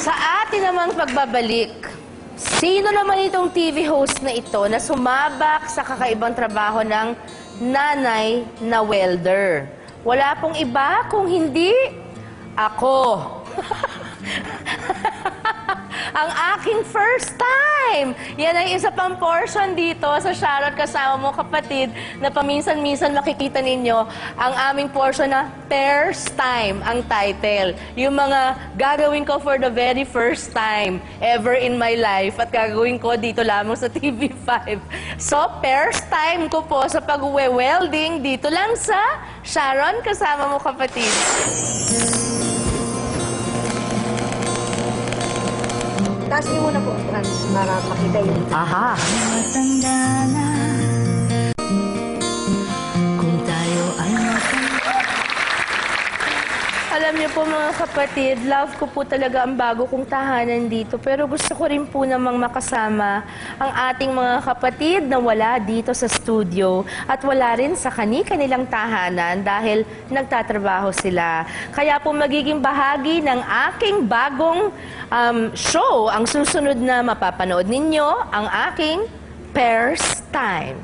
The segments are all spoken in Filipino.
Sa atin namang pagbabalik, sino naman itong TV host na ito na sumabak sa kakaibang trabaho ng nanay na welder? Wala pong iba kung hindi ako. Ang aking first time. Yan ay isa pang portion dito sa Sharon Kasama Mo Kapatid na paminsan-minsan makikita ninyo ang aming portion na first time ang title. Yung mga gagawin ko for the very first time ever in my life at gagawin ko dito lamang sa TV5. So, first time ko po sa pag-welding dito lang sa Sharon Kasama Mo Kapatid. Taas niyo muna po, para makita yun. Aha! Matanda na kung tayo ay Alam niyo po mga kapatid, love ko po talaga ang bago kong tahanan dito. Pero gusto ko rin po namang makasama ang ating mga kapatid na wala dito sa studio at wala rin sa kani-kanilang tahanan dahil nagtatrabaho sila. Kaya po magiging bahagi ng aking bagong show ang susunod na mapapanood ninyo, ang aking Pairs Time.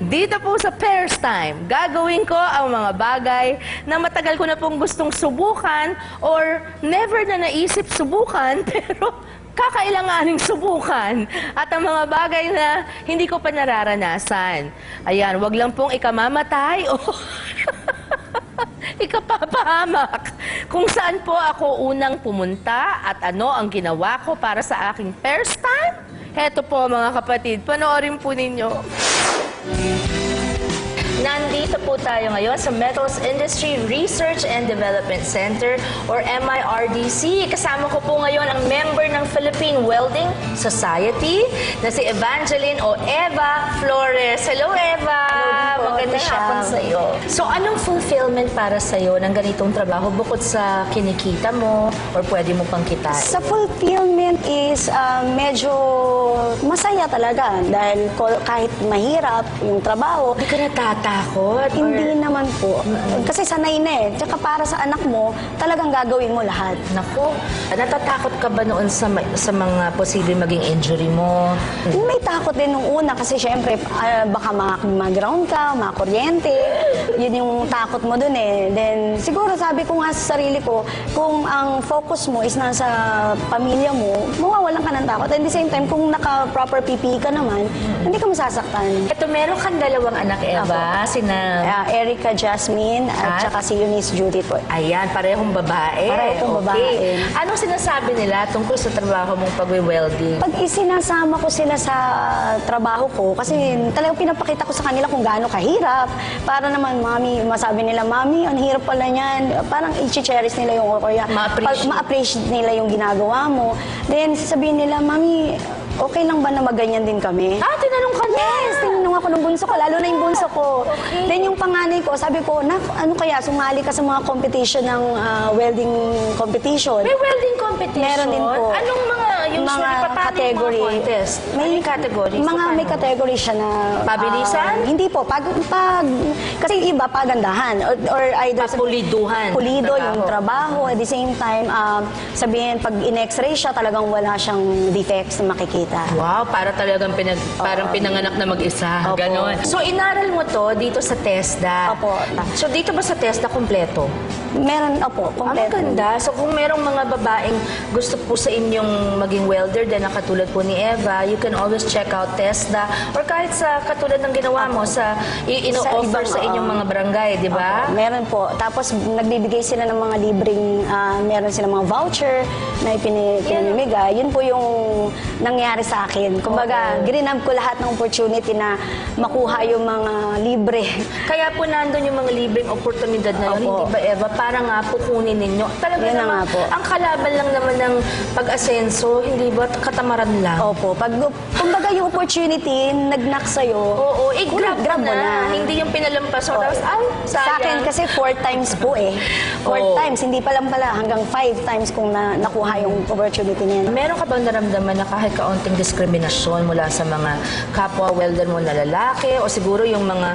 Dito po sa Pairs Time, gagawin ko ang mga bagay na matagal ko na pong gustong subukan or never na naisip subukan, pero kakailanganing subukan. At ang mga bagay na hindi ko pa nararanasan. Ayan, wag lang pong ikamamatay o ikapapahamak. Kung saan po ako unang pumunta at ano ang ginawa ko para sa aking Pairs Time. Heto po mga kapatid, panoorin po ninyo. Nandito po tayo ngayon sa Metals Industry Research and Development Center or MIRDC. Kasama ko po ngayon ang member ng Philippine Welding Society na si Evangeline o Eva Flores. Hello, Eva! Magandang hapon sa iyo. So, anong fulfillment para sa iyo ng ganitong trabaho bukod sa kinikita mo or pwede mo pang kitain? Sa fulfillment is medyo masaya talaga dahil kahit mahirap yung trabaho, Hindi ka natatakot? hindi naman po. Kasi sanay na eh. Tsaka para sa anak mo, talagang gagawin mo lahat. Naku, natatakot ka ba noon sa mga posibleng maging injury mo? May takot din nung una kasi syempre baka mag-ground ka, makuryente. Yun yung takot mo dun eh. Then siguro sabi ko nga sa sarili ko, kung ang focus mo is nasa pamilya mo, mawawalan ka ng takot. At the same time, kung naka-proper PPE ka naman, hindi ka masasaktan. Ito, meron kang dalawang anak, Eva. Sina... Erica Jasmine at saka si Eunice Judith po. Ayan, parehong babae. Parehong babae. Anong sinasabi nila tungkol sa trabaho mong pag-welding? Pag isinasama ko sila sa trabaho ko, kasi talagang pinapakita ko sa kanila kung gaano kahirap. Para naman, mami, masabi nila, mami, ang hirap pala niyan. Parang i-cherish nila yung kaya ma-appreciate nila yung ginagawa mo. Then, sasabihin nila, mami, okay lang ba na maganyan din kami? Tinanong ka na? Yes, tinanong ako ng bunso ko, lalo na yung bunso ko. Okay. Then yung panganay ko, sabi ko, ano kaya, sumali ka sa mga competition ng welding competition. May welding competition? Meron din po. Anong mga mga category. Mga contest? May category? May category siya na... Pabilisan? Hindi po. Kasi yung iba, pagandahan. Or either... Puliduhan. Pulido yung trabaho. At the same time, sabihin, pag in-x-ray siya, talagang wala siyang defects na makikita. Wow, para talagang parang pinanganak na mag-isa. Opo. Ganon. So, inaral mo to dito sa TESDA. Opo. So, dito ba sa TESDA kompleto? Meron, opo, kompleto. Ang ganda. So, kung merong mga babaeng gusto po sa inyong maging welder din na katulad po ni Eva, you can always check out TESDA or kahit sa katulad ng ginawa mo sa ino-offer sa inyong mga barangay, di ba? Meron po. Tapos, nagbibigay sila ng mga libreng, meron silang mga voucher na ipinamimigay. Yun po yung nangyari sa akin. Kumbaga, grinab ko lahat ng opportunity na makuha yung mga libre. Kaya po nandun yung mga libreng oportunidad na yun, hindi ba Eva? Para nga po kunin ninyo. Talaga Yan naman, po. ang kalaban lang naman ng pag-asenso, hindi ba katamaran lang? Opo. Kumbaga yung opportunity, nag-knock sa'yo. Oo, grab mo na. Hindi yung pinalampas mo. Tapos, ay, sayang. Sa akin kasi 4 times po eh. 4 times. Hindi pa lang pala. Hanggang 5 times kung nakuha yung opportunity niya. Meron ka bang naramdaman na kahit kaunting diskriminasyon mula sa mga kapwa welder mo na lalaki o siguro yung mga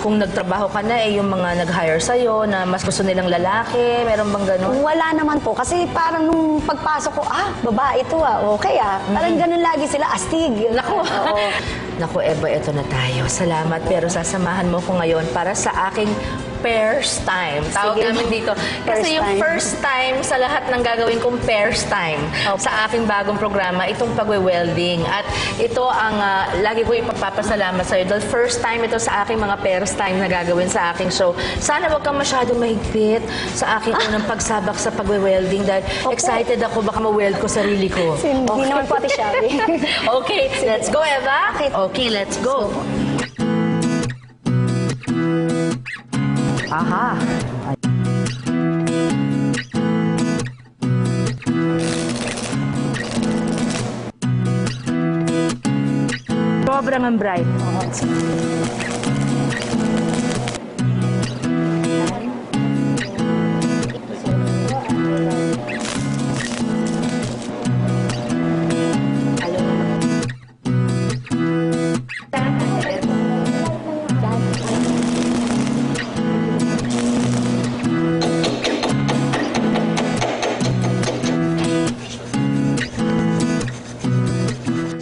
kung nagtrabaho ka na yung mga nag-hire sa'yo na mas gusto nilang lalaki? Meron bang gano'n? Wala naman po. Kasi parang nung pagpasok ko, babae ito okay Parang ganun lagi sila, astig. Naku. Oo. Naku, Eva, eto na tayo. Salamat, pero sasamahan mo ko ngayon para sa aking pairs time. Tawag Sige. namin dito. Pairs Kasi yung time. first time sa lahat ng gagawin kong pairs time sa aking bagong programa, itong pagwe-welding. At ito ang lagi ko ipapapasalamat sa'yo. Dahil first time ito sa aking mga pairs time na gagawin sa aking show. Sana wag kang masyadong mahigpit sa aking unang pagsabak sa pagwe-welding dahil excited ako baka ma-weld ko sarili ko. Hindi naman po Ate Shabi. Okay, let's go, Eva. Okay, let's go. Aha. Sobrang ang bright.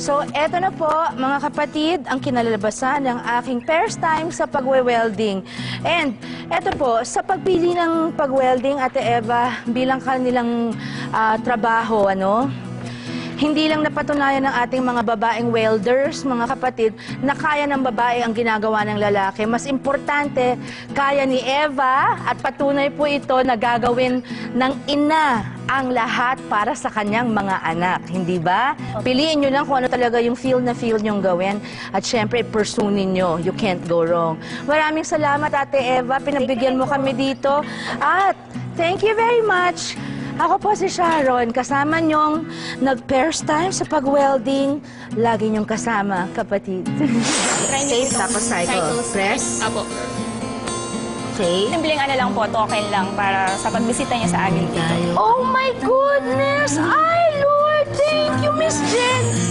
So, eto na po, mga kapatid, ang kinalalabasan ng aking pairs time sa pagwe-welding. And eto po, sa pagpili ng pag-welding, Ate Eva, bilang kanilang trabaho, hindi lang napatunayan ng ating mga babaeng welders, mga kapatid, na kaya ng babae ang ginagawa ng lalaki. Mas importante, kaya ni Eva at patunay po ito na gagawin ng ina ang lahat para sa kanyang mga anak. Hindi ba? Piliin nyo lang kung ano talaga yung feel nyong gawin. At syempre, pursunin nyo. You can't go wrong. Maraming salamat, Ate Eva. Pinabigyan mo kami dito. At thank you very much. Ako po si Sharon, kasama niyong nag-pairs time sa pag-welding. Lagi niyong kasama, kapatid. Okay, tapos cycle. Press. Apo. Okay. Simpleng lang po, token lang para sa pagbisita niya sa amin dito. Oh my goodness! Ay, Lord! Thank you, Miss Jen!